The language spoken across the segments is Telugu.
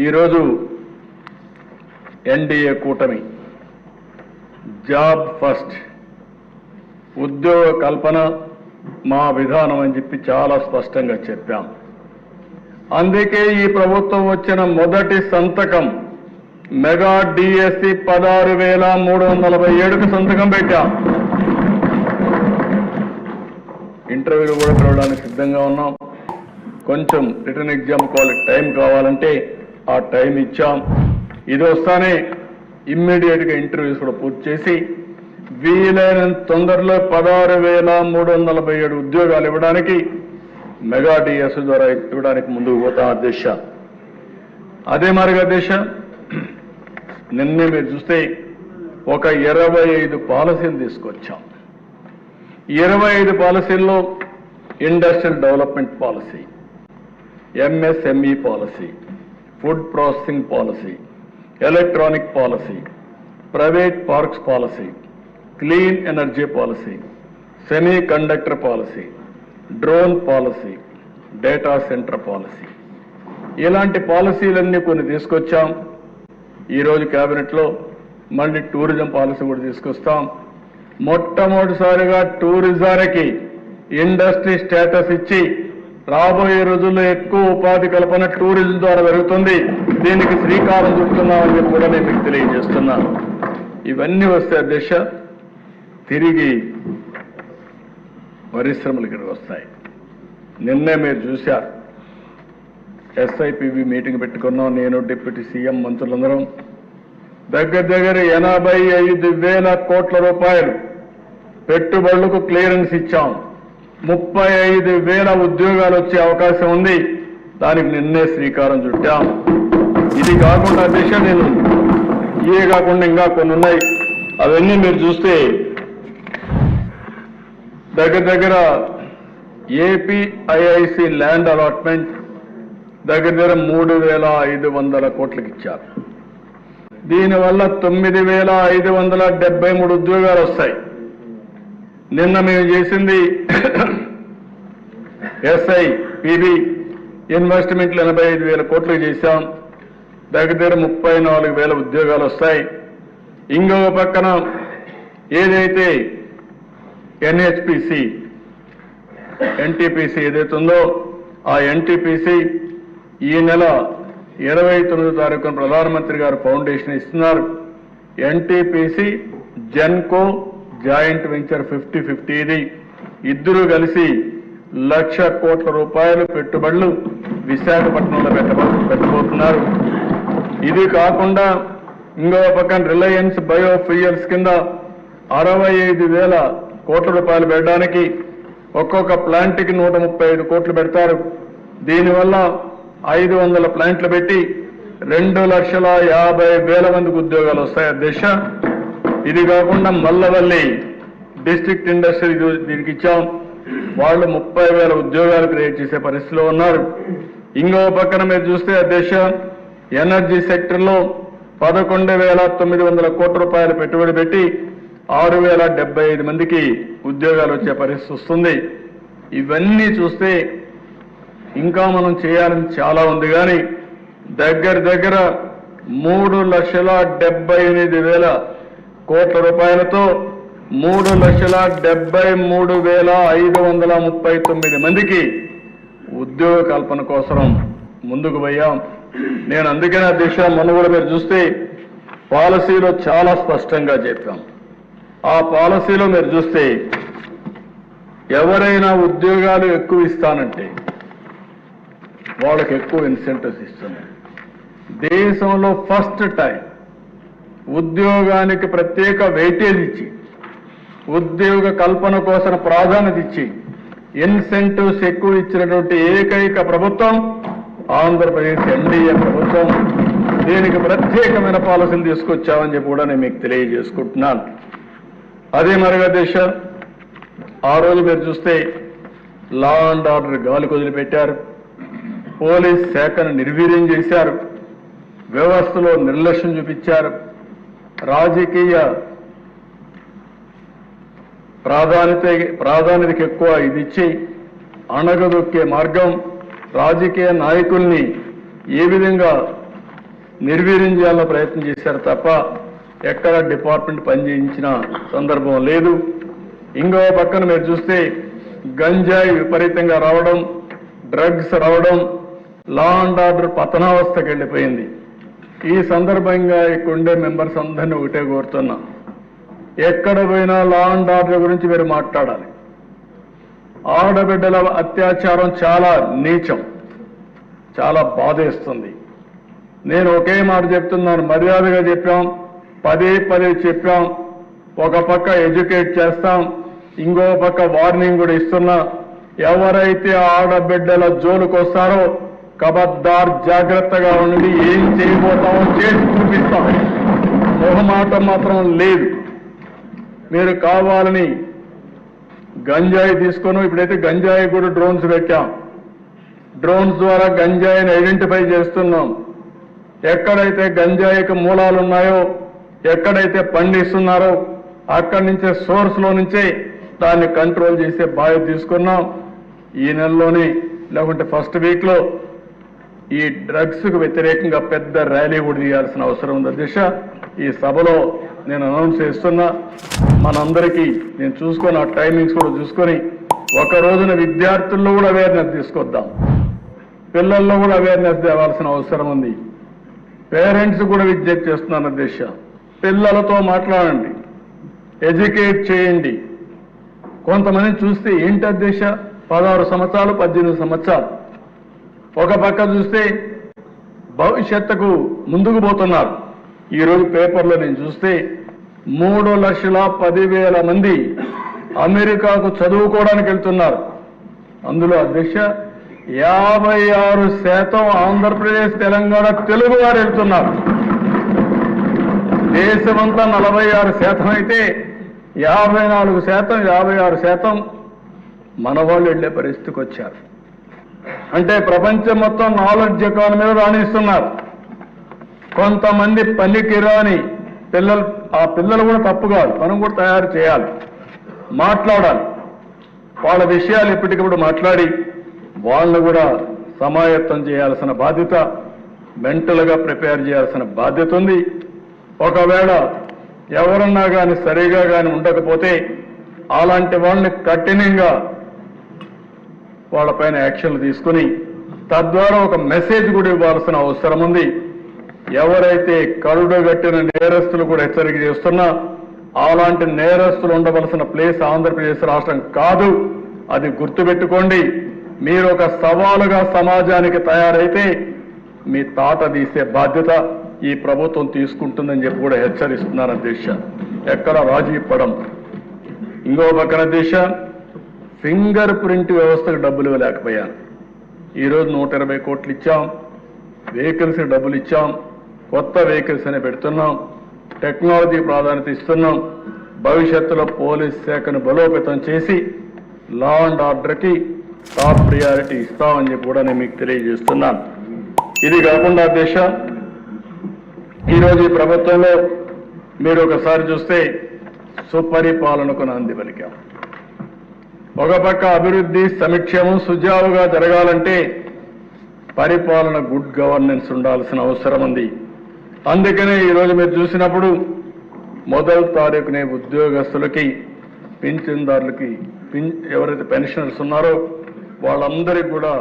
ఈరోజు ఎన్డీఏ కూటమి జాబ్ ఫస్ట్ ఉద్యోగ కల్పన మా విధానం అని చెప్పి చాలా స్పష్టంగా చెప్పాం. అందుకే ఈ ప్రభుత్వం వచ్చిన మొదటి సంతకం మెగా డిఎస్సి 16,347కు సంతకం పెట్టాం. ఇంటర్వ్యూలు కూడా పిలవడానికి సిద్ధంగా ఉన్నాం. కొంచెం రిటర్న్ ఎగ్జామ్ టైం కావాలంటే ఆ టైం ఇచ్చాం. ఇది వస్తానే ఇమ్మీడియట్గా ఇంటర్వ్యూస్ కూడా పూర్తి చేసి వీలైనంత తొందరలో 16,347 ఉద్యోగాలు ఇవ్వడానికి మెగా డిఎస్ ద్వారా ఇవ్వడానికి ముందుకు పోతాం అధ్యక్ష. అదే మరిగా అధ్యక్ష, నిన్నే మీరు చూస్తే ఒక 25 పాలసీలు తీసుకొచ్చాం. 25 పాలసీల్లో industrial development policy, MSME policy, food processing policy, electronic policy, private parks policy, clean energy policy, semi conductor policy, drone policy, data centre policy, ఇలాంటి పాలసీలన్నీ కొన్ని తీసుకొచ్చాం. ఈరోజు కేబినెట్లో మళ్ళీ టూరిజం పాలసీ కూడా తీసుకొస్తాం. మొట్టమొదటిసారిగా టూరిజానికి ఇండస్ట్రీ స్టేటస్ ఇచ్చి రాబోయే రోజుల్లో ఎక్కువ ఉపాధి కల్పన టూరిజం ద్వారా జరుగుతుంది. దీనికి శ్రీకారం చుడుతున్నామని చెప్పి కూడా నేను మీకు తెలియజేస్తున్నాను. ఇవన్నీ వస్తే అధ్యక్ష తిరిగి పరిశ్రమలు ఇక్కడికి వస్తాయి. నిన్నే మీరు చూశారు, ఎస్ఐపివి మీటింగ్ పెట్టుకున్నాం. నేను డిప్యూటీ సీఎం మంత్రులందరం దగ్గర 85,000 కోట్ల రూపాయలు పెట్టుబడులకు క్లియరెన్స్ ఇచ్చాం. 35,000 ఉద్యోగాలు వచ్చే అవకాశం ఉంది. దానికి నిన్నే శ్రీకారం చుట్టాం. ఇది కాకుండా అధ్యక్ష నేను ఇవే కాకుండా ఇంకా కొన్ని ఉన్నాయి. అవన్నీ మీరు చూస్తే దగ్గర ఏపీఐఐసి ల్యాండ్ అలాట్మెంట్ దగ్గర 3,500 కోట్లకి ఇచ్చారు. దీనివల్ల 9,573 ఉద్యోగాలు వస్తాయి. నిన్న మేము చేసింది ఎస్ఐపిబి ఇన్వెస్ట్మెంట్లు 85,000 కోట్లు చేశాం. దగ్గర 34,000 ఉద్యోగాలు వస్తాయి. ఇంకొక పక్కన ఏదైతే ఎన్హెచ్పిసి ఎన్టీపీసీ ఏదైతే ఉందో ఆ ఎన్టీపీసీ ఈ నెల 29వ తారీఖున ప్రధానమంత్రి గారు ఫౌండేషన్ ఇస్తున్నారు. ఎన్టీపీసీ జెన్కో జాయింట్ వెంచర్ 50-50 ఇది ఇద్దరు కలిసి 1,00,000 కోట్ల రూపాయలు పెట్టుబడులు విశాఖపట్నంలో పెట్టబోతున్నారు. ఇది కాకుండా ఇంకో పక్కన రిలయన్స్ బయోఫ్యూయల్స్ కింద 65,000 కోట్ల రూపాయలు పెట్టడానికి ఒక్కొక్క ప్లాంట్కి 135 కోట్లు పెడతారు. దీనివల్ల 500 ప్లాంట్లు పెట్టి 2,50,000 మందికి ఉద్యోగాలు వస్తాయి అధ్యక్ష. ఇది కాకుండా మల్లవల్లి డిస్ట్రిక్ట్ ఇండస్ట్రీ దీనికి ఇచ్చాం. వాళ్ళు 30,000 ఉద్యోగాలు క్రియేట్ చేసే పరిస్థితిలో ఉన్నారు. ఇంకో పక్కన మీరు చూస్తే అధ్యక్ష ఎనర్జీ సెక్టర్లో 11,900 కోట్ల రూపాయలు పెట్టుబడి పెట్టి 6,075 మందికి ఉద్యోగాలు వచ్చే పరిస్థితి వస్తుంది. ఇవన్నీ చూస్తే ఇంకా మనం చేయాలని చాలా ఉంది. కానీ దగ్గర 3,78,000 కోట్ల రూపాయలతో 3,73,539 మందికి ఉద్యోగ కల్పన కోసం ముందుకు పోయాం. నేను అందుకనే అధ్యక్ష మొన్న కూడా మీరు చూస్తే పాలసీలో చాలా స్పష్టంగా చెప్పాం. ఆ పాలసీలో మీరు చూస్తే ఎవరైనా ఉద్యోగాలు ఎక్కువ ఇస్తానంటే వాళ్ళకి ఎక్కువ ఇన్సెంటివ్స్ ఇస్తున్నాయి. దేశంలో ఫస్ట్ టైం ఉద్యోగానికి ప్రత్యేక వెయిటేజ్ ఇచ్చి ఉద్యోగ కల్పన కోసం ప్రాధాన్యత ఇచ్చి ఇన్సెంటివ్స్ ఎక్కువ ఇచ్చినటువంటి ఏకైక ప్రభుత్వం ఆంధ్రప్రదేశ్ ఎన్డీఏ ప్రభుత్వం. దీనికి ప్రత్యేకమైన పాలసీలు తీసుకొచ్చామని చెప్పి కూడా నేను మీకు తెలియజేసుకుంటున్నాను. అదే మరిగా దేశ ఆ రోజు మీరు చూస్తే లా అండ్ ఆర్డర్ గాలికి వదిలిపెట్టారు. పోలీస్ శాఖను నిర్వీర్యం చేశారు. వ్యవస్థలో నిర్లక్ష్యం చూపించారు. రాజకీయ ప్రాధాన్యతకి ఎక్కువ ఇది ఇచ్చి అణగదొక్కే మార్గం, రాజకీయ నాయకుల్ని ఏ విధంగా నిర్వీర్యం చేయాలని ప్రయత్నం చేశారు తప్ప ఎక్కడ డిపార్ట్మెంట్ పనిచేయించిన సందర్భం లేదు. ఇంకో పక్కన మీరు చూస్తే గంజాయి విపరీతంగా రావడం, డ్రగ్స్ రావడం, లా అండ్ ఆర్డర్ పతనావస్థకి వెళ్ళిపోయింది. ఈ సందర్భంగా ఇక్కడుండే మెంబర్స్ అందరినీ ఒకటే కోరుతున్నా, ఎక్కడ పోయినా లా అండ్ ఆర్డర్ గురించి మీరు మాట్లాడాలి. ఆడబిడ్డల అత్యాచారం చాలా నీచం, చాలా బాధేస్తుంది. నేను ఒకే మాట చెప్తున్నాను, మర్యాదగా చెప్పాం, పదే పదే చెప్పాం. ఒక పక్క ఎడ్యుకేట్ చేస్తాం, ఇంకో పక్క వార్నింగ్ కూడా ఇస్తున్నా. ఎవరైతే ఆడబిడ్డల జోలికి వస్తారో కబద్దార్ జాగ్రత్తగా ఉండి ఏం చేయబోతామో చేసి చూపిస్తాం. మొహమాటం మాత్రం లేదు. మీరు కావాలని గంజాయి తీసుకొని, ఇప్పుడైతే గంజాయి కూడా డ్రోన్స్ పెట్టాం. డ్రోన్స్ ద్వారా గంజాయిని ఐడెంటిఫై చేస్తున్నాం. ఎక్కడైతే గంజాయికి మూలాలు ఉన్నాయో, ఎక్కడైతే పండిస్తున్నారో అక్కడి నుంచే సోర్స్లో నుంచే దాన్ని కంట్రోల్ చేసే బాధ్యత తీసుకున్నాం. ఈ నెలలోనే లేకుంటే ఫస్ట్ వీక్లో ఈ డ్రగ్స్కు వ్యతిరేకంగా పెద్ద ర్యాలీ కూడా తీయాల్సిన అవసరం ఉంది. దిశ ఈ సభలో నేను అనౌన్స్ చేస్తున్నా. మనందరికీ నేను చూసుకొని ఆ టైమింగ్స్ కూడా చూసుకొని ఒక రోజున విద్యార్థుల్లో కూడా అవేర్నెస్ తీసుకొద్దాం, పిల్లల్లో కూడా అవేర్నెస్ తేవాల్సిన అవసరం ఉంది. పేరెంట్స్ కూడా విజ్ఞప్తి చేస్తున్నాను దిశ, పిల్లలతో మాట్లాడండి, ఎడ్యుకేట్ చేయండి. కొంతమందిని చూస్తే ఏంటి దిశ 16 సంవత్సరాలు 18 సంవత్సరాలు, ఒక పక్క చూస్తే భవిష్యత్తుకు ముందుకు పోతున్నారు. ఈరోజు పేపర్లో నేను చూస్తే 3,10,000 మంది అమెరికాకు చదువుకోవడానికి వెళ్తున్నారు. అందులో అధ్యక్ష 56% ఆంధ్రప్రదేశ్ తెలంగాణ తెలుగు వారు వెళ్తున్నారు. దేశమంతా 46% అయితే 54%, 56% మన వాళ్ళు వెళ్లే పరిస్థితికి వచ్చారు. అంటే ప్రపంచం మొత్తం నాలెడ్జ్ ఎకానమీలో రాణిస్తున్నారు. కొంతమంది పనికిరాని పిల్లలు, ఆ పిల్లలు కూడా తప్పు కాదు, మనం కూడా తయారు చేయాలి, మాట్లాడాలి. వాళ్ళ విషయాలు ఎప్పటికప్పుడు మాట్లాడి వాళ్ళను కూడా సమాయత్తం చేయాల్సిన బాధ్యత, మెంటల్గా ప్రిపేర్ చేయాల్సిన బాధ్యత ఉంది. ఒకవేళ ఎవరన్నా కానీ సరిగా కానీ ఉండకపోతే అలాంటి వాళ్ళని కఠినంగా వాళ్ళపైన యాక్షన్లు తీసుకుని తద్వారా ఒక మెసేజ్ కూడా ఇవ్వాల్సిన అవసరం ఉంది. ఎవరైతే కరుడుగట్టిన నేరస్తులు కూడా హెచ్చరిక చేస్తున్నా, అలాంటి నేరస్తులు ఉండవలసిన ప్లేస్ ఆంధ్రప్రదేశ్ రాష్ట్రం కాదు, అది గుర్తుపెట్టుకోండి. మీరు ఒక సవాలుగా సమాజానికి తయారైతే మీ తాట తీసే బాధ్యత ఈ ప్రభుత్వం తీసుకుంటుందని చెప్పి కూడా హెచ్చరిస్తున్నారు అధ్యక్ష. ఎక్కడ రాజీ పడం. ఇంకో పక్కన అధ్యక్ష, ఫింగర్ ప్రింట్ వ్యవస్థకు డబ్బులు ఇవ్వలేకపోయాను. ఈరోజు 120 కోట్లు ఇచ్చాం, వెహికల్స్ డబ్బులు ఇచ్చాం, కొత్త వెహికల్స్ అని పెడుతున్నాం, టెక్నాలజీ ప్రాధాన్యత ఇస్తున్నాం. భవిష్యత్తులో పోలీస్ శాఖను బలోపేతం చేసి లా అండ్ ఆర్డర్కి టాప్ ప్రియారిటీ ఇస్తామని చెప్పి కూడా నేను మీకు తెలియజేస్తున్నాను. ఇది కాకుండా అధ్యక్ష, ఈరోజు ఈ ప్రభుత్వంలో మీరు ఒకసారి చూస్తే సుపరిపాలనకు నాంది పలికాం. ఒక పక్క అభివృద్ధి సంక్షేమం సుజావుగా జరగాలంటే పరిపాలన గుడ్ గవర్నెన్స్ ఉండాల్సిన అవసరం ఉంది. అందుకనే ఈరోజు మీరు చూసినప్పుడు 1వ తారీఖునే ఉద్యోగస్తులకి, పింఛన్దారులకి, ఎవరైతే పెన్షనర్స్ ఉన్నారో వాళ్ళందరికీ కూడా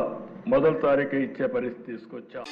1వ తారీఖు ఇచ్చే పరిస్థితి తీసుకొచ్చాం.